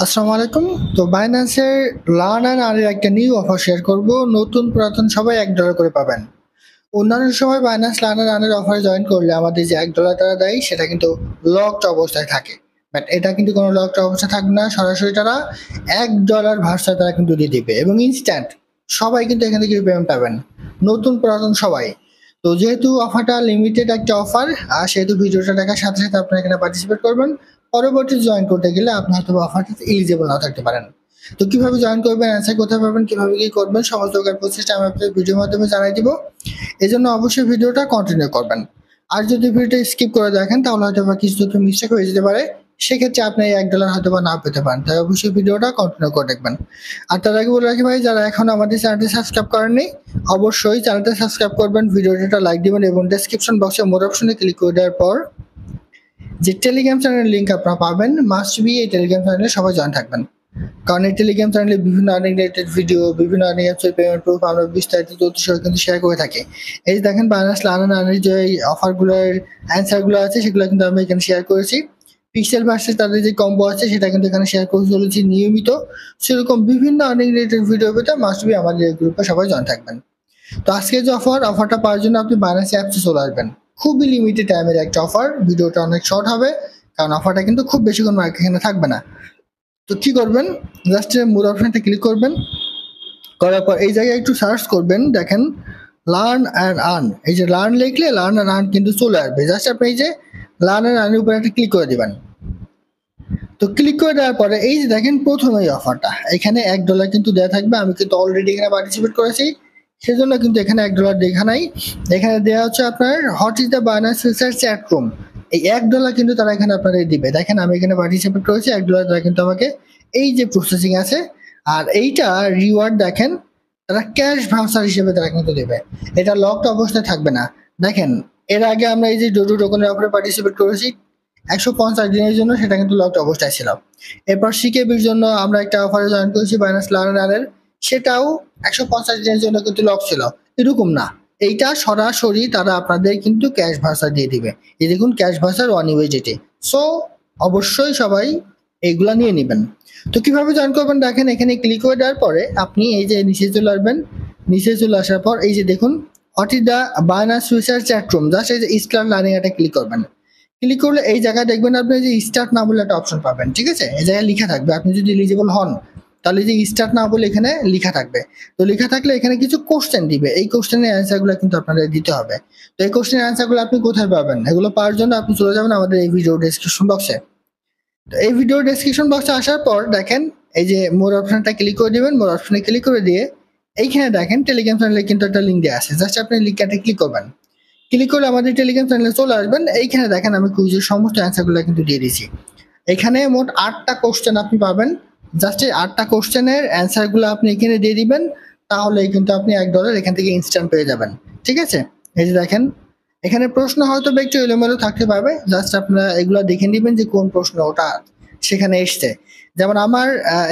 আসসালামু আলাইকুম। তো বাইন্যান্সের লার্ন অ্যান্ড আর্নের একটা নিউ অফার শেয়ার করব। নতুন পুরাতন সবাই $1 করে পাবেন। অন্যান্য সময় বাইন্যান্স লার্ন অ্যান্ড আর্নের অফারে জয়েন করলে আমাদের যে $1 তারা দেয় সেটা কিন্তু লকড অবস্থায় থাকে। বাট এটা কিন্তু কোনো লকড অবস্থা থাকবে না, সরাসরি তারা $1 ভার্সায় তারা কিন্তু দিয়ে দিবে এবং ইনস্ট্যান্ট সবাই কিন্তু এখান থেকে পেমেন্ট পাবেন, নতুন পুরাতন সবাই। তো যেহেতু অফারটা লিমিটেড একটা অফার, আর সেহেতু ভিডিওটা দেখার সাথে সাথে আপনারা এখানে পার্টিসিপেট করবেন। পরবর্তী জয়েন করতে গেলে আপনি হয়তো অফারটাতে এলিজিবল না থাকতে পারেন। তো কিভাবে জয়েন করবেন, অ্যান্সার কোথায় পাবেন, কিভাবে কি করবেন, সমস্ত প্রকার প্রসেসটা আমি আপনাদের ভিডিওর মাধ্যমে জানাই দিব। এই জন্য অবশ্যই ভিডিওটা কন্টিনিউ করবেন। আর যদি ভিডিওটা স্কিপ করে দেখেন তাহলে হয়তো বা কিছু তথ্য মিস্টেক হয়ে যেতে পারে, সেক্ষেত্রে আপনি এই $1 হয়তো বা না পেতে পারেন। তাই অবশ্যই ভিডিওটা কন্টিনিউ করে দেখবেন। আর তার আগে বলে রাখি ভাই, যারা এখন আমাদের চ্যানেলটি সাবস্ক্রাইব করেননি অবশ্যই চ্যানেলটা সাবস্ক্রাইব করবেন, ভিডিওটা লাইক দিবেন এবং ডেসক্রিপশন বক্সে মোর অপশনে ক্লিক করে দেওয়ার পর যে টেলিগ্রাম চ্যানেলের লিঙ্ক আপনারা পাবেন, মাস্ট বি এই টেলিগ্রাম চ্যানেলে সবাই জয়েন থাকবেন। কারণ এই টেলিগ্রাম চ্যানেলে বিভিন্ন আর্নিং রিলেটেড ভিডিও, বিভিন্ন আর্নিং অ্যাপসের পেমেন্ট প্রুফ আমরা বিস্তারিত তথ্য সহ কিন্তু শেয়ার করে থাকি। এই যে দেখেন বাইন্যান্স লার্ন অ্যান্ড আর্নের যে অফারগুলোর অ্যান্সারগুলো আছে সেগুলো কিন্তু আমি এখানে শেয়ার করেছি। পিক্সেল ভার্সেস তাদের যে কম্বো আছে সেটা কিন্তু এখানে শেয়ার করে চলেছি নিয়মিত। সেরকম বিভিন্ন আর্নিং রিলেটেড ভিডিও পেতে মাস্ট বি আমাদের এই গ্রুপে সবাই জয়েন থাকবেন। তো আজকে যে অফারটা পাওয়ার জন্য আপনি বাইন্যান্স অ্যাপসে চলে আসবেন। খুবই লিমিটেড টাইমের একটা অফার, ভিডিওটা অনেক শর্ট হবে কারণ অফারটা কিন্তু খুব বেশিক্ষণ এখানে থাকবে না। তো কি করবেন, জাস্ট মোর অপশনটা ক্লিক করবেন, করার পর এই জায়গায় একটু সার্চ করবেন, দেখেন লার্ন অ্যান্ড আর্ন। এই যে লার্ন লিখলে লার্ন অ্যান্ড আর্ন কিন্তু চলে আসবে। জাস্ট আপনি এই যে লার্ন অ্যান্ড আর্নের উপরে একটা ক্লিক করে দিবেন। তো ক্লিক করে দেওয়ার পরে এই যে দেখেন প্রথমে এই অফারটা, এখানে $1 কিন্তু দেওয়া থাকবে। আমি কিন্তু অলরেডি এখানে পার্টিসিপেট করেছি, সেজন্য কিন্তু এখানে $1 দেখা নাই। এখানে দেওয়া হচ্ছে আপনার what is the Binance future chat room. এই $1 কিন্তু তারা এখানে আপনাদের দিবে। দেখেন আমি এখানে পার্টিসিপেট করেছি, $1 তারা কিন্তু আমাকে এই যে প্রসেসিং আছে। আর এইটা রিওয়ার্ড দেখেন তারা ক্যাশ ভাউচার হিসেবে তারা কিন্তু দেবে। এটা লকড অবস্থায় থাকবে না। দেখেন এর আগে আমরা এই যে ডোডো টোকনের অফারে পার্টিসিপেট করেছি 150 দিনের জন্য, সেটা কিন্তু লকড অবস্থায় ছিল। এরপর সিকেবির জন্য আমরা একটা অফারে জয়েন করেছি বাইন্যান্স লার্নারের, সেটাও 150 দিনের জন্য কিন্তু লক ছিল। এরকম না, এইটা সরাসরি তারা আপনাদের কিন্তু ক্যাশ ভার্সার দিয়ে দিবে। এই দেখুন ক্যাশ ভার্সার 1 USDT। সো অবশ্যই সবাই এইগুলা নিয়ে নেবেন। তো কিভাবে জয়েন করবেন দেখেন, এখানে ক্লিক করে দেওয়ার পরে আপনি এই যে নিচে চলে আসবেন। নিচে চলে আসার পর এই যে দেখুন what is the Binance future chat room, just এই যে স্টার্ট লার্নিং এটা ক্লিক করবেন। ক্লিক করলে এই জায়গায় দেখবেন আপনি যে স্টার্ট না বলে একটা অপশন পাবেন, ঠিক আছে? এই জায়গায় লেখা থাকবে, আপনি যদি এলিজিবল হন তাহলে যে স্টার্ট না বলে এখানে লেখা থাকবে। তো লেখা থাকলে এখানে কিছু কোশ্চেন দিবে, এই কোশ্চেনের অ্যান্সারগুলো কিন্তু আপনাদের দিতে হবে। তো এই কোশ্চেনের অ্যান্সারগুলো আপনি কোথায় পাবেন, এগুলো পাওয়ার জন্য আপনি চলে যাবেন আমাদের এই ভিডিও ডেসক্রিপশন বক্সে। তো এই ভিডিও ডেসক্রিপশন বক্সে আসার পর দেখেন এই যে মোর অপশনটা ক্লিক করে দিবেন। মোর অপশনে ক্লিক করে দিয়ে এইখানে দেখেন টেলিগ্রাম চ্যানেলে কিন্তু একটা লিঙ্ক দেওয়া আছে, জাস্ট আপনি লিঙ্কটাতে ক্লিক করবেন। ক্লিক করলে আমাদের টেলিগ্রাম চ্যানেলে চলে আসবেন। এইখানে দেখেন আমি কুইজের সমস্ত অ্যান্সারগুলো কিন্তু দিয়ে দিয়েছি। এখানে মোট 8টা কোশ্চেন আপনি পাবেন। জাস্ট এই 8টা কোশ্চেনের অ্যান্সারগুলো আপনি এখানে দিয়ে দিবেন, তাহলেই কিন্তু আপনি $1 এখান থেকে ইনস্ট্যান্ট পেয়ে যাবেন, ঠিক আছে? এই যে দেখেন এখানে প্রশ্ন হয়তো বা একটু এলোমেলো থাকতে পারবে, জাস্ট আপনারা এগুলো দেখে নেবেন যে কোন প্রশ্ন ওটা সেখানে এসছে। যেমন আমার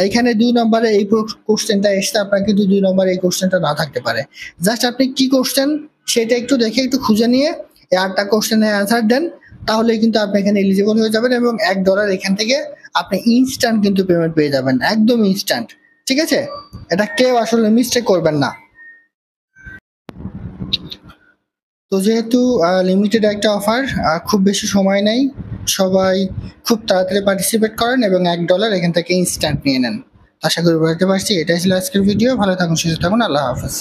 এখানে 2 নম্বরে এই কোশ্চেনটা এসছে, আপনার কিন্তু 2 নম্বরে এই কোশ্চেনটা না থাকতে পারে। জাস্ট আপনি কি কোশ্চেন সেটা একটু দেখে একটু খুঁজে নিয়ে এই 8টা কোশ্চেনের অ্যান্সার দেন, তাহলেই কিন্তু আপনি এখানে এলিজিবল হয়ে যাবেন এবং $1 এখান থেকে আপনি ইনস্ট্যান্ট কিন্তু পেমেন্ট পেয়ে যাবেন, একদম ইনস্ট্যান্ট, ঠিক আছে? এটা কেউ আসলে মিস্টেক করবেন না। তো যেহেতু লিমিটেড একটা অফার, খুব বেশি সময় নেই, সবাই খুব তাড়াতাড়ি পার্টিসিপেট করেন এবং $1 এখান থেকে ইনস্ট্যান্ট নিয়ে নেন। আশা করি বুঝতে পারছি। এটাই ছিল আজকের ভিডিও। ভালো থাকুন, সুস্থ থাকুন, আল্লাহ হাফেজ।